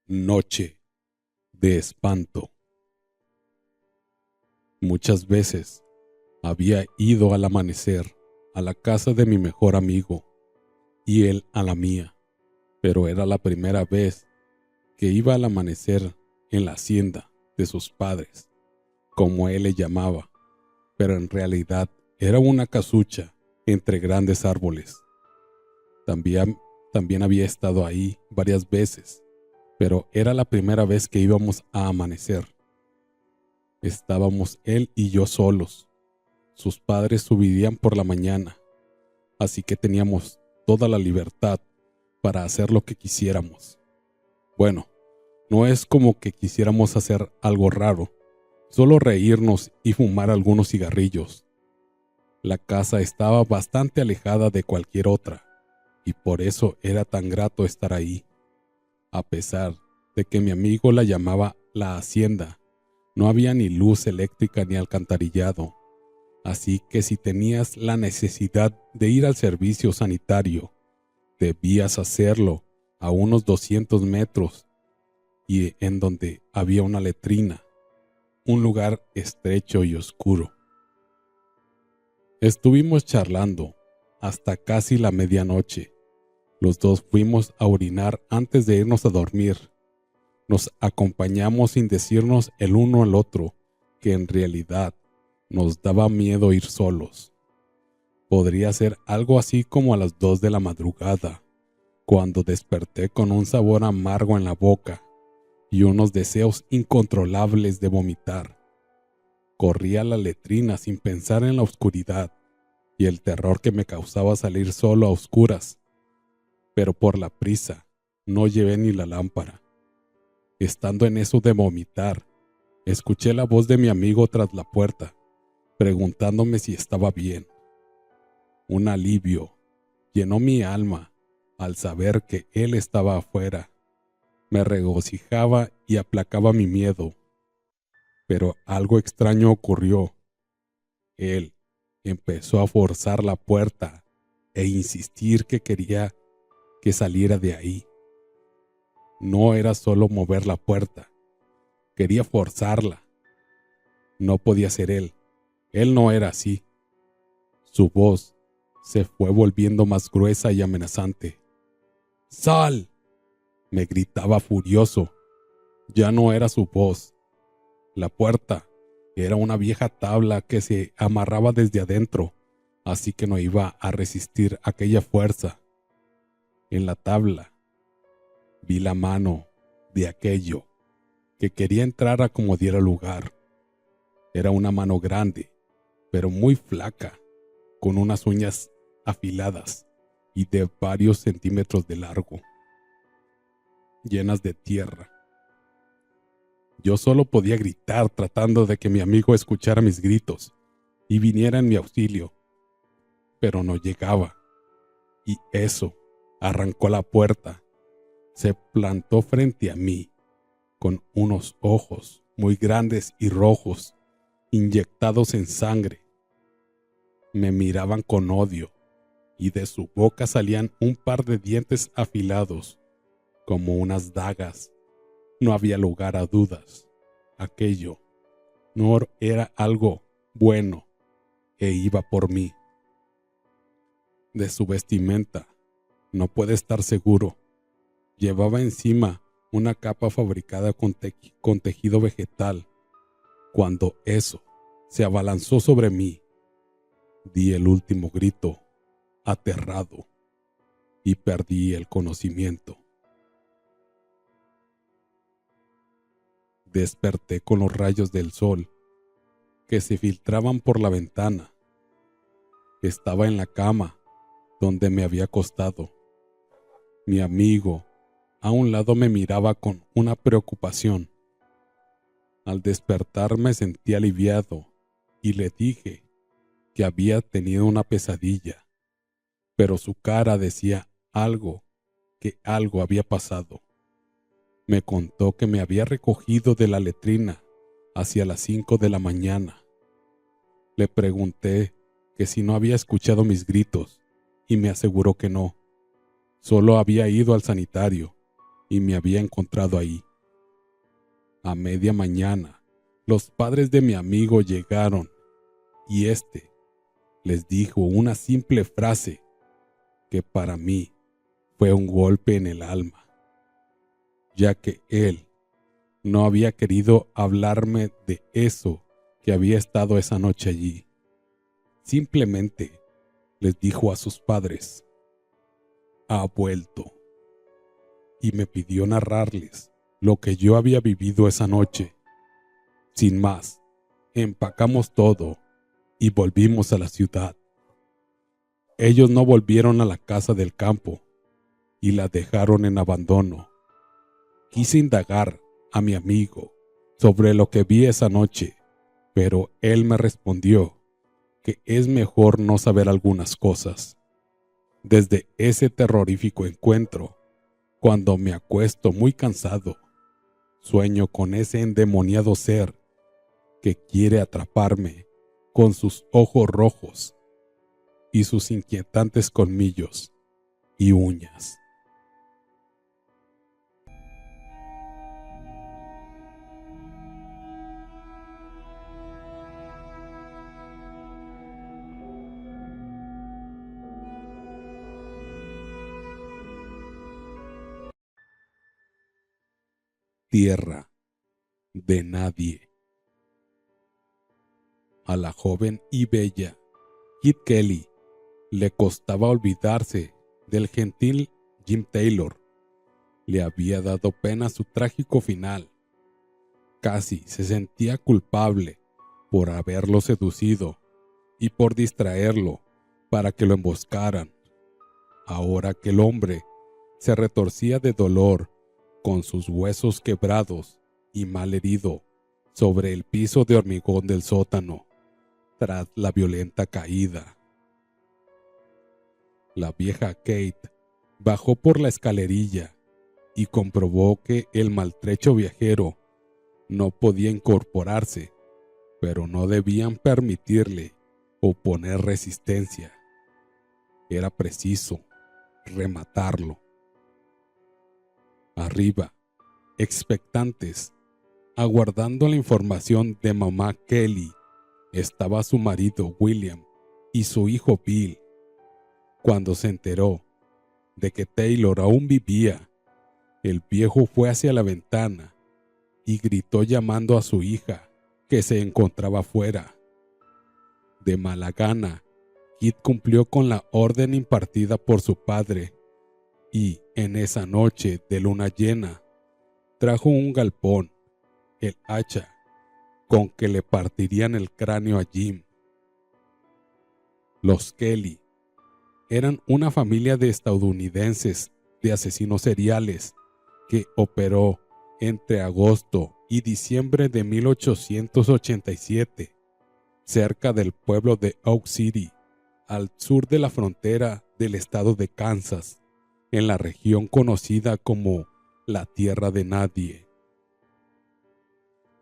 Noche de espanto. Muchas veces había ido al amanecer a la casa de mi mejor amigo y él a la mía, pero era la primera vez que iba al amanecer en la hacienda de sus padres, como él le llamaba, pero en realidad era una casucha entre grandes árboles. También había estado ahí varias veces, pero era la primera vez que íbamos a amanecer. Estábamos él y yo solos. Sus padres subirían por la mañana, así que teníamos toda la libertad para hacer lo que quisiéramos. Bueno, no es como que quisiéramos hacer algo raro, solo reírnos y fumar algunos cigarrillos. La casa estaba bastante alejada de cualquier otra, y por eso era tan grato estar ahí. A pesar de que mi amigo la llamaba la hacienda, no había ni luz eléctrica ni alcantarillado, así que si tenías la necesidad de ir al servicio sanitario, debías hacerlo a unos 200 metros y en donde había una letrina, un lugar estrecho y oscuro. Estuvimos charlando hasta casi la medianoche. Los dos fuimos a orinar antes de irnos a dormir. Nos acompañamos sin decirnos el uno al otro que en realidad nos daba miedo ir solos. Podría ser algo así como a las 2 de la madrugada, cuando desperté con un sabor amargo en la boca y unos deseos incontrolables de vomitar. Corrí a la letrina sin pensar en la oscuridad y el terror que me causaba salir solo a oscuras, pero por la prisa no llevé ni la lámpara. Estando en eso de vomitar, escuché la voz de mi amigo tras la puerta, preguntándome si estaba bien. Un alivio llenó mi alma al saber que él estaba afuera. Me regocijaba y aplacaba mi miedo. Pero algo extraño ocurrió. Él empezó a forzar la puerta e insistir que quería que saliera de ahí. No era solo mover la puerta, quería forzarla. No podía ser él. Él no era así. Su voz se fue volviendo más gruesa y amenazante. ¡Sal!, me gritaba furioso. Ya no era su voz. La puerta era una vieja tabla que se amarraba desde adentro, así que no iba a resistir aquella fuerza. En la tabla vi la mano de aquello que quería entrar a como diera lugar. Era una mano grande, pero muy flaca, con unas uñas afiladas y de varios centímetros de largo, llenas de tierra. Yo solo podía gritar tratando de que mi amigo escuchara mis gritos y viniera en mi auxilio, pero no llegaba. Y eso arrancó la puerta. Se plantó frente a mí, con unos ojos muy grandes y rojos, inyectados en sangre. Me miraban con odio, y de su boca salían un par de dientes afilados, como unas dagas. No había lugar a dudas. Aquello no era algo bueno e iba por mí. De su vestimenta no puede estar seguro. Llevaba encima una capa fabricada con tejido vegetal. Cuando eso se abalanzó sobre mí, di el último grito, aterrado, y perdí el conocimiento. Desperté con los rayos del sol que se filtraban por la ventana. Estaba en la cama donde me había acostado. Mi amigo a un lado me miraba con una preocupación. Al despertar me sentí aliviado y le dije que había tenido una pesadilla, pero su cara decía que algo había pasado. Me contó que me había recogido de la letrina hacia las 5 de la mañana. Le pregunté que si no había escuchado mis gritos y me aseguró que no, solo había ido al sanitario. y me había encontrado ahí. A media mañana, los padres de mi amigo llegaron y les dijo una simple frase que para mí fue un golpe en el alma, ya que él no había querido hablarme de eso que había estado esa noche allí. Simplemente les dijo a sus padres: "Ha vuelto", y me pidió narrarles lo que yo había vivido esa noche. Sin más, empacamos todo y volvimos a la ciudad. Ellos no volvieron a la casa del campo y la dejaron en abandono. Quise indagar a mi amigo sobre lo que vi esa noche, pero él me respondió que es mejor no saber algunas cosas. Desde ese terrorífico encuentro, cuando me acuesto muy cansado, sueño con ese endemoniado ser que quiere atraparme con sus ojos rojos y sus inquietantes colmillos y uñas. Tierra de nadie. A la joven y bella Kit Kelly le costaba olvidarse del gentil Jim Taylor. Le había dado pena su trágico final. Casi se sentía culpable por haberlo seducido y por distraerlo para que lo emboscaran. Ahora que el hombre se retorcía de dolor con sus huesos quebrados y mal herido sobre el piso de hormigón del sótano tras la violenta caída. La vieja Kate bajó por la escalerilla y comprobó que el maltrecho viajero no podía incorporarse, pero no debían permitirle oponer resistencia. Era preciso rematarlo. Arriba, expectantes, aguardando la información de mamá Kelly, estaba su marido William y su hijo Bill. Cuando se enteró de que Taylor aún vivía, el viejo fue hacia la ventana y gritó llamando a su hija, que se encontraba fuera. De mala gana, Kit cumplió con la orden impartida por su padre y, en esa noche de luna llena, trajo un galpón, el hacha, con que le partirían el cráneo a Jim. Los Kelly eran una familia de estadounidenses de asesinos seriales que operó entre agosto y diciembre de 1887 cerca del pueblo de Oak City, al sur de la frontera del estado de Kansas, en la región conocida como la Tierra de Nadie.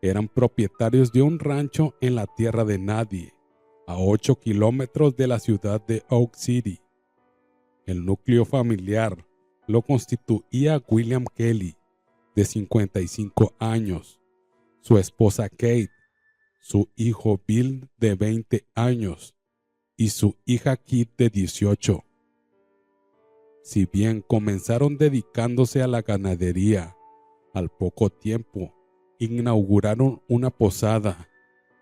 Eran propietarios de un rancho en la Tierra de Nadie, a 8 kilómetros de la ciudad de Oak City. El núcleo familiar lo constituía William Kelly, de 55 años, su esposa Kate, su hijo Bill, de 20 años, y su hija Kit, de 18. Si bien comenzaron dedicándose a la ganadería, al poco tiempo inauguraron una posada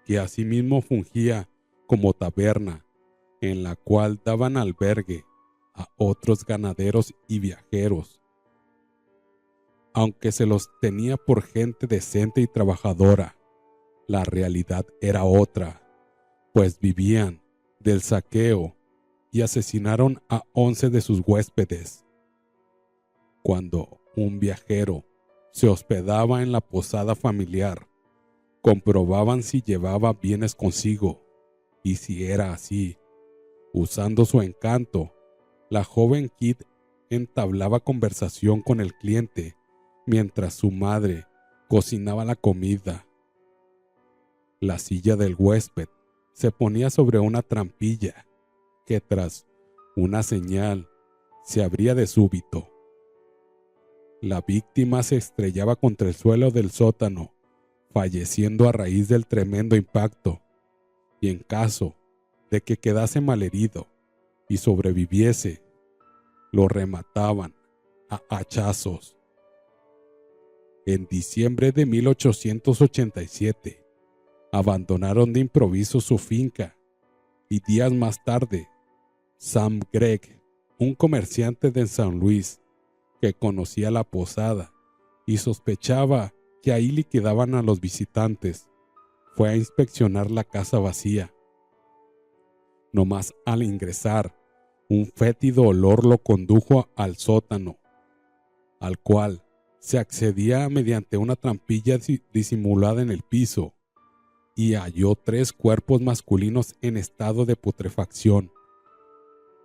que asimismo fungía como taberna, en la cual daban albergue a otros ganaderos y viajeros. Aunque se los tenía por gente decente y trabajadora, la realidad era otra, pues vivían del saqueo y asesinaron a 11 de sus huéspedes. Cuando un viajero se hospedaba en la posada familiar, comprobaban si llevaba bienes consigo, y si era así, usando su encanto, la joven Kit entablaba conversación con el cliente mientras su madre cocinaba la comida. La silla del huésped se ponía sobre una trampilla que, tras una señal, se abría de súbito. La víctima se estrellaba contra el suelo del sótano, falleciendo a raíz del tremendo impacto, y en caso de que quedase malherido y sobreviviese, lo remataban a hachazos. En diciembre de 1887, abandonaron de improviso su finca y días más tarde, Sam Gregg, un comerciante de San Luis que conocía la posada y sospechaba que ahí liquidaban a los visitantes, fue a inspeccionar la casa vacía. Nomás al ingresar, un fétido olor lo condujo al sótano, al cual se accedía mediante una trampilla disimulada en el piso, y halló 3 cuerpos masculinos en estado de putrefacción.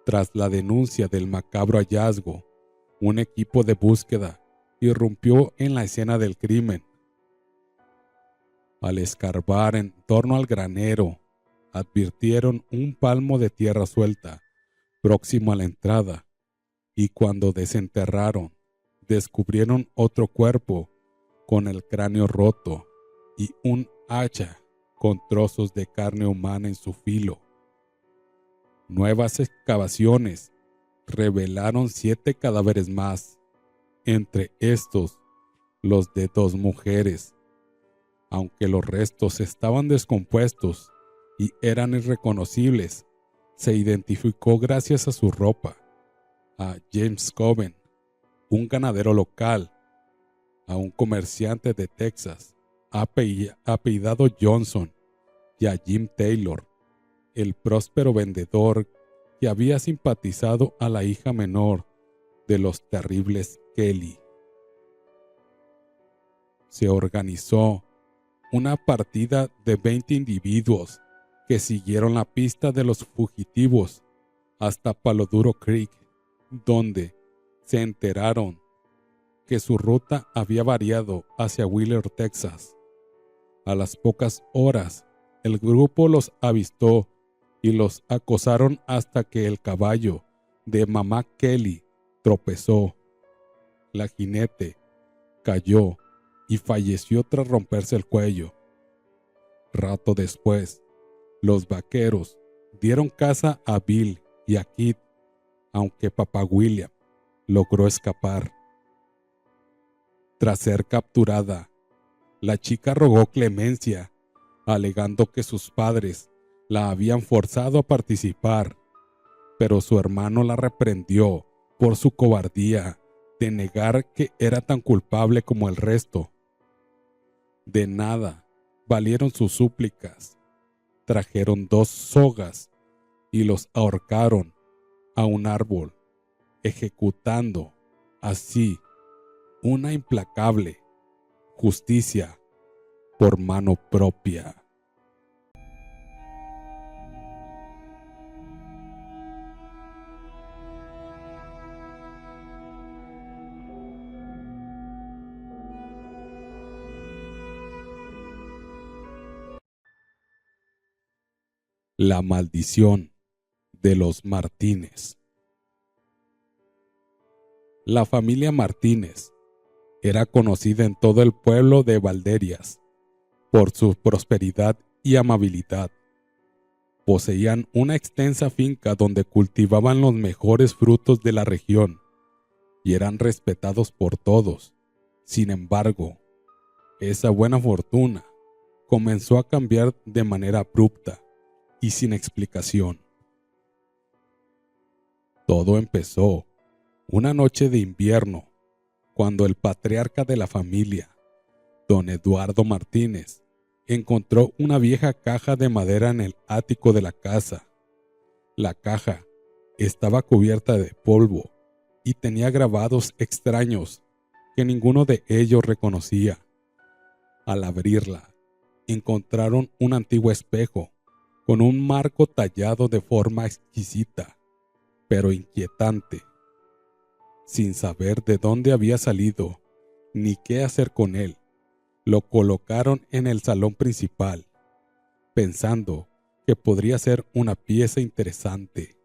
Tras la denuncia del macabro hallazgo, un equipo de búsqueda irrumpió en la escena del crimen. Al escarbar en torno al granero, advirtieron un palmo de tierra suelta próximo a la entrada, y cuando desenterraron, descubrieron otro cuerpo con el cráneo roto y un hacha con trozos de carne humana en su filo. Nuevas excavaciones revelaron 7 cadáveres más, entre estos los de 2 mujeres. Aunque los restos estaban descompuestos y eran irreconocibles, se identificó gracias a su ropa a James Coven, un ganadero local, a un comerciante de Texas apellidado Johnson, y a Jim Taylor, el próspero vendedor que había simpatizado a la hija menor de los terribles Kelly. Se organizó una partida de 20 individuos que siguieron la pista de los fugitivos hasta Palo Duro Creek, donde se enteraron que su ruta había variado hacia Wheeler, Texas. A las pocas horas, el grupo los avistó y los acosaron hasta que el caballo de mamá Kelly tropezó. La jinete cayó y falleció tras romperse el cuello. Rato después, los vaqueros dieron caza a Bill y a Kit, aunque papá William logró escapar. Tras ser capturada, la chica rogó clemencia, alegando que sus padres la habían forzado a participar, pero su hermano la reprendió por su cobardía de negar que era tan culpable como el resto. De nada valieron sus súplicas. Trajeron 2 sogas y los ahorcaron a un árbol, ejecutando así una implacable justicia por mano propia. La maldición de los Martínez. La familia Martínez era conocida en todo el pueblo de Valderias por su prosperidad y amabilidad. Poseían una extensa finca donde cultivaban los mejores frutos de la región y eran respetados por todos. Sin embargo, esa buena fortuna comenzó a cambiar de manera abrupta y sin explicación. Todo empezó una noche de invierno, cuando el patriarca de la familia, don Eduardo Martínez, encontró una vieja caja de madera en el ático de la casa. La caja estaba cubierta de polvo y tenía grabados extraños que ninguno de ellos reconocía. Al abrirla, encontraron un antiguo espejo con un marco tallado de forma exquisita, pero inquietante. Sin saber de dónde había salido ni qué hacer con él, lo colocaron en el salón principal, pensando que podría ser una pieza interesante.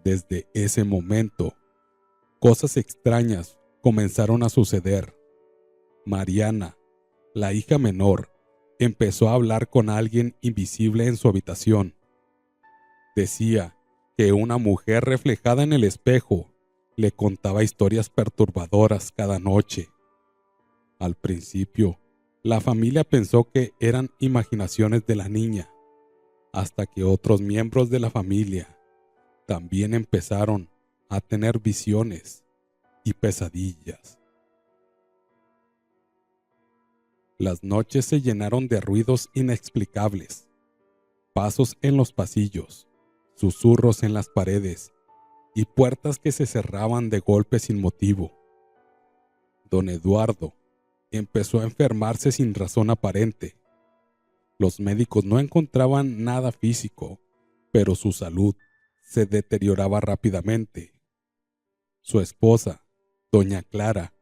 Desde ese momento, cosas extrañas comenzaron a suceder. Mariana, la hija menor, empezó a hablar con alguien invisible en su habitación. Decía que una mujer reflejada en el espejo le contaba historias perturbadoras cada noche. Al principio, la familia pensó que eran imaginaciones de la niña, hasta que otros miembros de la familia también empezaron a tener visiones y pesadillas. Las noches se llenaron de ruidos inexplicables, pasos en los pasillos, susurros en las paredes y puertas que se cerraban de golpe sin motivo. Don Eduardo empezó a enfermarse sin razón aparente. Los médicos no encontraban nada físico, pero su salud se deterioraba rápidamente. Su esposa, doña Clara,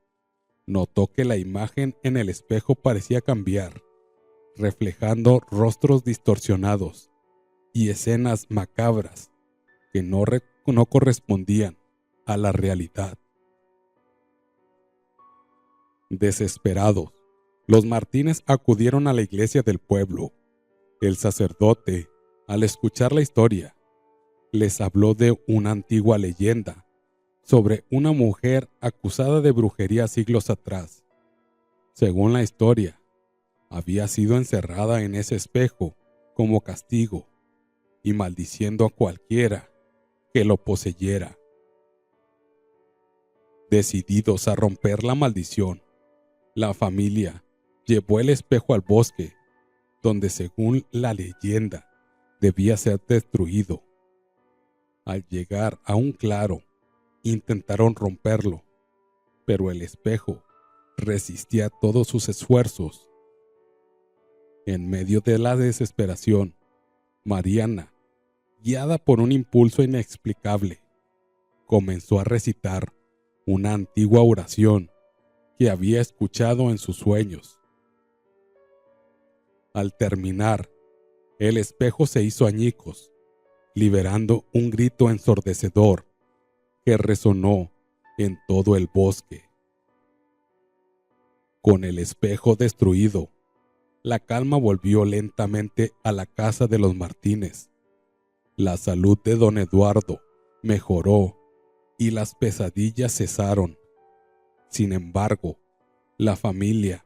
notó que la imagen en el espejo parecía cambiar, reflejando rostros distorsionados y escenas macabras que no correspondían a la realidad. Desesperados, los Martínez acudieron a la iglesia del pueblo. El sacerdote, al escuchar la historia, les habló de una antigua leyenda sobre una mujer acusada de brujería siglos atrás. Según la historia, había sido encerrada en ese espejo como castigo y maldiciendo a cualquiera que lo poseyera. Decididos a romper la maldición, la familia llevó el espejo al bosque, donde según la leyenda debía ser destruido. Al llegar a un claro, intentaron romperlo, pero el espejo resistía todos sus esfuerzos. En medio de la desesperación, Mariana, guiada por un impulso inexplicable, comenzó a recitar una antigua oración que había escuchado en sus sueños. Al terminar, el espejo se hizo añicos, liberando un grito ensordecedor que resonó en todo el bosque. Con el espejo destruido, la calma volvió lentamente a la casa de los Martínez. La salud de don Eduardo mejoró y las pesadillas cesaron. Sin embargo, la familia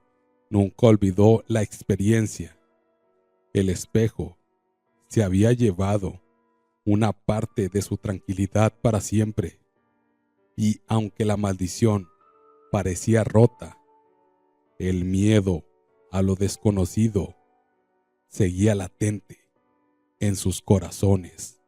nunca olvidó la experiencia. El espejo se había llevado una parte de su tranquilidad para siempre, y aunque la maldición parecía rota, el miedo a lo desconocido seguía latente en sus corazones.